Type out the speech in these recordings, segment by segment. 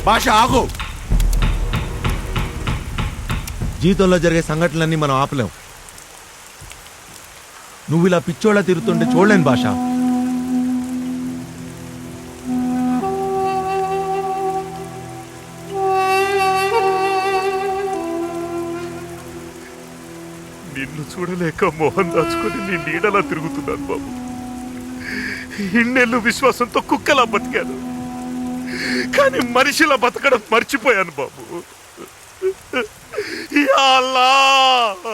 భాష ఆగు. జీవితంలో జరిగే సంఘటనలన్నీ మనం ఆపలేం. నువ్వు ఇలా పిచ్చోళ్ళ తిరుగుతుంటే చూడలేను భాష. నిన్ను చూడలేక మోహన్ దాచుకొని నీ నీడలా తిరుగుతున్నాను బాబు. ఇన్నేళ్ళు విశ్వాసంతో కుక్కలా బతికాను, కానీ మనిషిలా బతకడం మర్చిపోయాను బాబు. యా అల్లాహ్!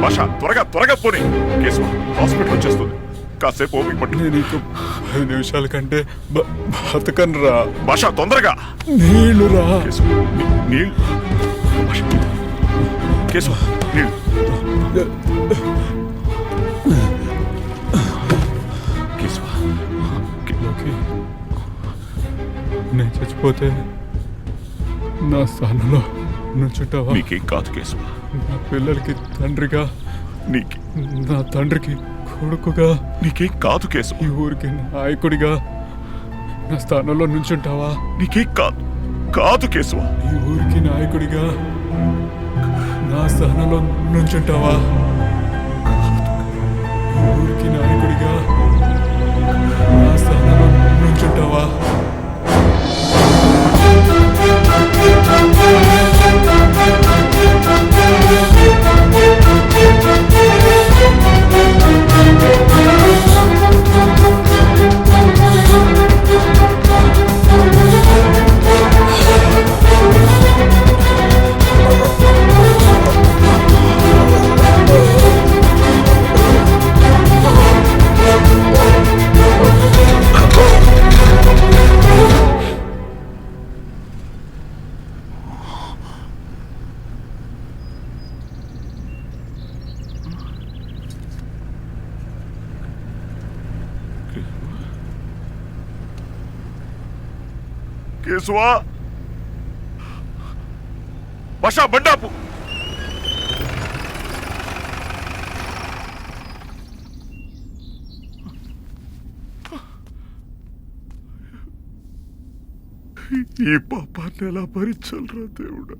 భాష త్వరగా త్వరగా పోనీ, కేసు హాస్పిటల్ వచ్చేస్తుంది. కాసేపు ఓపిక పట్టు. నేను ఇంకో 10 నిమిషాల కంటే బతకను రా. భాష తొందరగా. నీళ్ళు రా. నీళ్ళు. కేసు నీళ్ళు. నేను చచ్చిపోతే నా స్థానంలో నుంచుంటావా? నీకేం కాదు కేశవ. నా పిల్లలకి తండ్రిగా, నా తండ్రికి కొడుకుగా, నీకేం కాదు కేశవ. ఈ ఊరికి నాయకుడిగా నా స్థానంలో నుంచుంటావా? నీకేం కాదు కాదు కేశవ. ఈ ఊరికి నాయకుడిగా నా స్థానంలో నుంచుంటావా? ఈ ఊరికి నాయకుడిగా నా స్థానంలో నుంచుంటావా? కేశవా, భాష బండాపు. ఈ పాపాన్ని ఎలా భరించాలరా దేవుడా?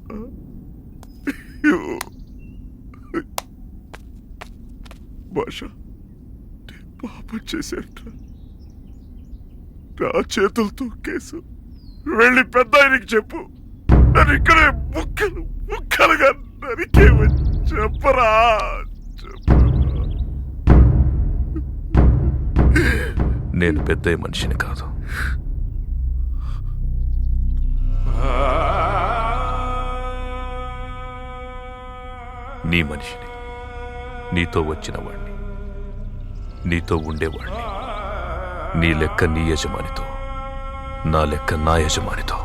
భాష పాపం చేశాడ్రా. నా చేతులతో కేసు వెళ్ళి పెద్ద ఆయనకి చెప్పు, నన్ను ఇక్కడే ముక్కలు ముక్కలుగా నరికేమని చెప్పరా. నేను పెద్ద మనిషిని కాదు. నీ మనిషిని, నీతో వచ్చిన వాణ్ణి, నీతో ఉండేవాణ్ణి. నీ లెక్క నీ యజమానితో, నా లెక్క నా యజమానితో.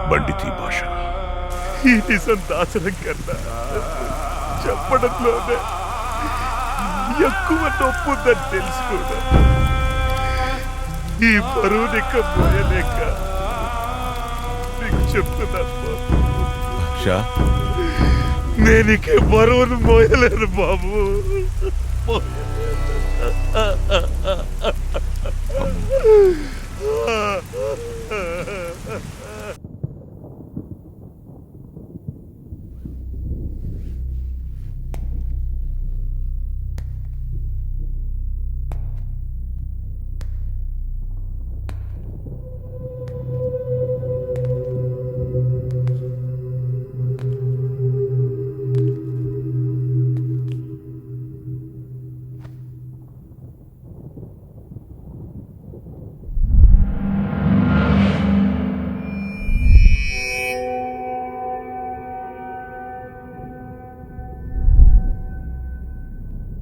బండితి భాష, ఈ నిజం దాచడం కన్నా చెప్పడంలోనే ఎక్కువ నొప్పుందని తెలుసుకోదా. ఈ బరువు నీక మోయలేక నీకు చెప్తున్నాను బాబు. నేను ఇక బరువును మోయలేను బాబు.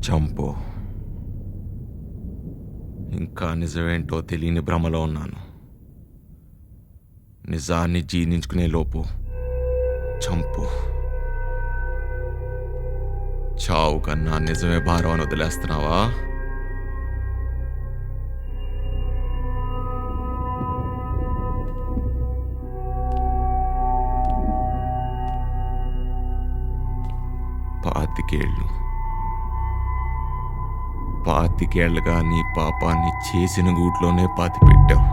చంపు. ఇంకా నిజమేంటో తెలియని భ్రమలో ఉన్నాను. నిజాన్ని జీర్ణించుకునే లోపు చంపు. చావు కన్నా నిజమే భారం అని వదిలేస్తున్నావా? పాతికేళ్లుగా నీ పాపాన్ని చేసిన గూట్లోనే పాతి పెట్టావు.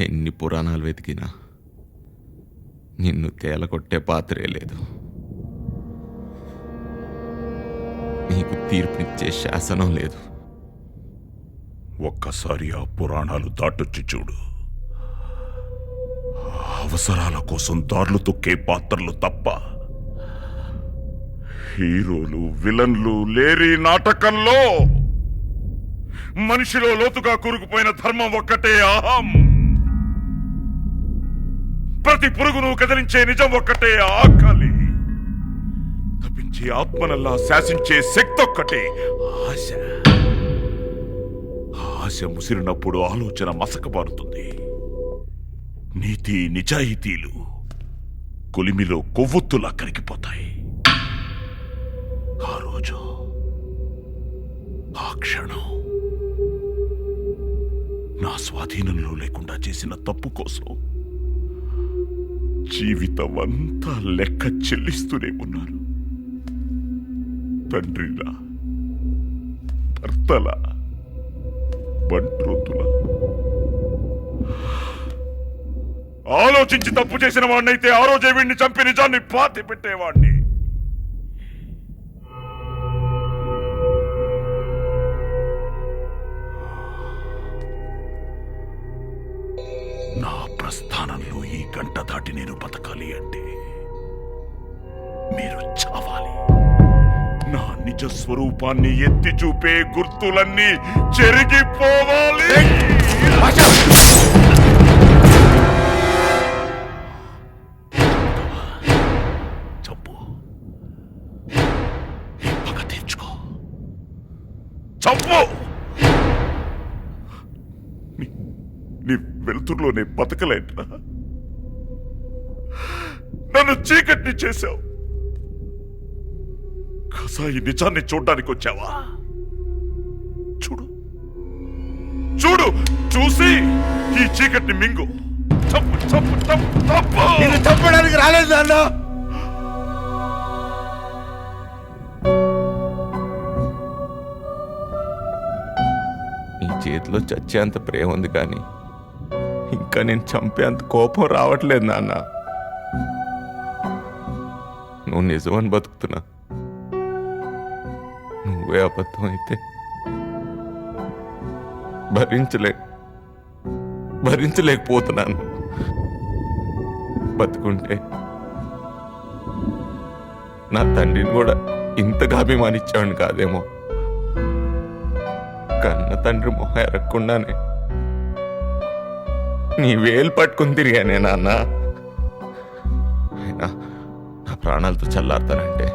ఎన్ని పురాణాలు వెతికినా నిన్ను తేలకొట్టే పాత్రే లేదు. నీకు తీర్పునిచ్చే శాసనం లేదు. ఒక్కసారి ఆ పురాణాలు దాటొచ్చి చూడు. అవసరాల కోసం దారులు తొక్కే పాత్రలు తప్ప హీరోలు విలన్లు లేరి నాటకంలో మనిషిలో లోతుగా కూరుకుపోయిన ధర్మం ఒక్కటే అహం. ప్రతి పురుగును కదిలించే నిజం ఒక్కటే ఆకలి. తప్పించి ఆత్మనల్లా శాసించే శక్తి ఒక్కటే ఆశ. ఆశ ముసిరినప్పుడు ఆలోచన మసకబారుతుంది. నీతి నిజాయితీలు కొలిమిలో కొవ్వొత్తులా కరిగిపోతాయి. ఆ రోజు ఆ క్షణం నా స్వాధీనంలో లేకుండా చేసిన తప్పు కోసం జీవితం అంతా లెక్క చెల్లిస్తూనే ఉన్నారు. తండ్రిలా, భర్తలా, బంట్రోతులా. ఆలోచించి తప్పు చేసిన వాడినైతే ఆ రోజే వీడిని చంపి నిజాన్ని పాతి పెట్టేవాడిని. నా ప్రస్థానంలో ఈ గంట దాటి నేను బతకాలి అంటే మీరు చావాలి. నా నిజ స్వరూపాన్ని ఎత్తి చూపే గుర్తులన్నీ చెరిగిపోవాలి. చంపు, పగ తెచ్చుకో. చంపు. నీ వెలుతురులోనే బతకలేంట్రా. నన్ను చీకటిని చేశావు. కసాయి నిజాన్ని చూడ్డానికి వచ్చావా? చూడు చూడు, చూసి ఈ చీకటిని మింగు. చంపు చంపు చంపు చంపు. నిన్ను చంపడానికి రాలేదు నాన్న. నీ చేతిలో చచ్చేంత ప్రేమ ఉంది కానీ ఇంకా నేను చంపేంత కోపం రావట్లేదు నాన్న. నువ్వు నిజమని బతుకుతున్నా, నువ్వే అబద్ధం అయితే భరించలేకపోతున్నాను. బతుకుంటే నా తండ్రిని కూడా ఇంతగా అభిమానించాను కాదేమో. కన్న తండ్రి మొహ ఎరగకుండానే నీ వేలు పట్టుకుని తిరిగానే నాన్న. అయినా నా ప్రాణాలతో చల్లారుతానంటే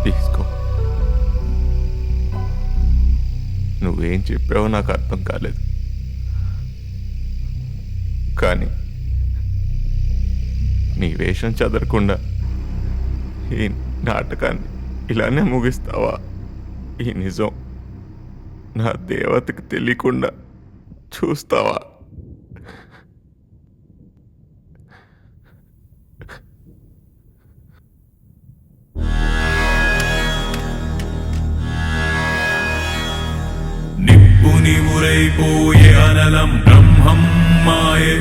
తీసుకో. నువ్వేం చెప్పావో నాకు అర్థం కాలేదు, కానీ నీ వేషం చదరకుండా ఈ నాటకాన్ని ఇలానే ముగిస్తావా? ఈ నిజం నా దేవతకి తెలియకుండా చూస్తావా? నిప్పుని ఉరైపోయే అనలం బ్రహ్మం మాయే.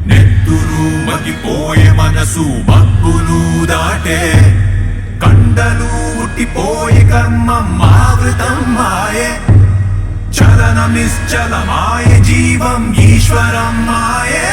నెత్తురు మగిపోయే మనసు మబ్బులు దాటే. కండలు ఉట్టిపోయే కర్మం ఆవృతం మాయే. చలన నిశ్చలమాయే జీవం ఈశ్వరం మాయే.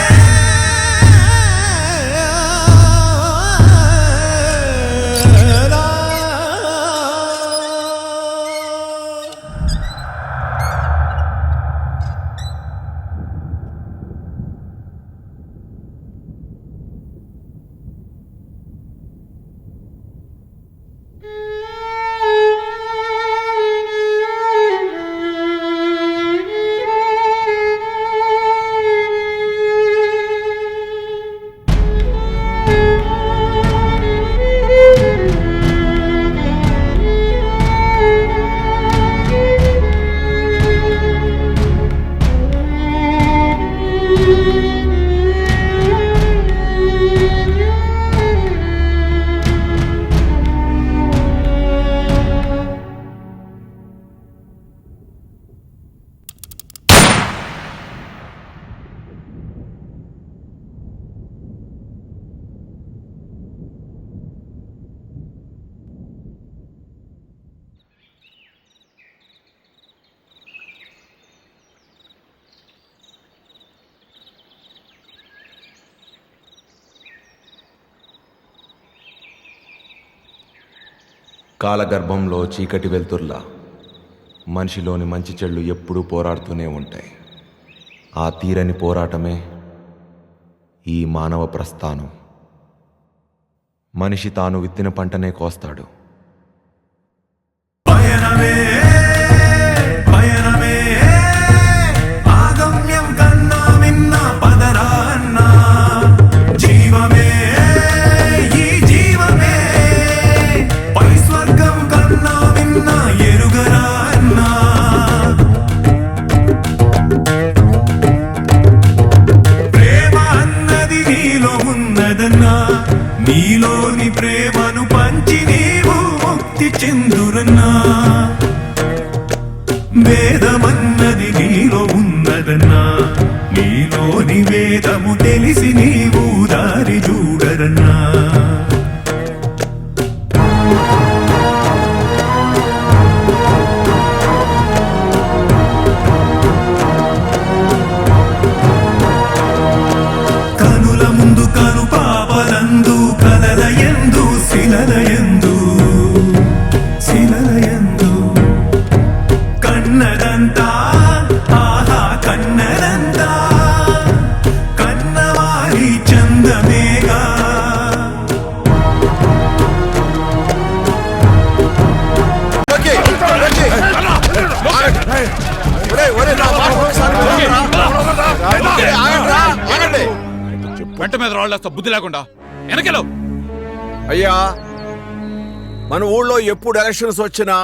కాలగర్భంలో చీకటి వెలుతుర్లా మనిషిలోని మంచి చెళ్ళు ఎప్పుడూ పోరాడుతూనే ఉంటాయి. ఆ తీరని పోరాటమే ఈ మానవ ప్రస్థానం. మనిషి తాను విత్తిన పంటనే కోస్తాడు. పయనమే పయనమే ఆగమ్యం కన్నా మిన్న పదరా అన్నా జీవమే ఈ జీవమే పై స్వర్గం కన్నా మిన్న ఎరుగరా అన్నా ప్రేమ అన్నది నీలో ఉన్నదన్నా నీలోని ప్రేమను పంచి నీవు ముక్తి చెందురన్నా వేదమన్నది నీలో ఉన్నదన్నా నీలోని వేదము తెలిసి నీవు దారి చూడరన్నా కనుల ముందు కను పాపలందు కలలయందు శిలలయందు శిలలయందు కన్నదంతా ఆహా కన్నదంతా కన్నవారి చందమేగా వెంట మీద రాళ్ళేస్తా బుద్ధి లేకుండా వెనకెళ్ళు. అయ్యా మన ఊళ్ళో ఎప్పుడు ఎలక్షన్స్ వచ్చినా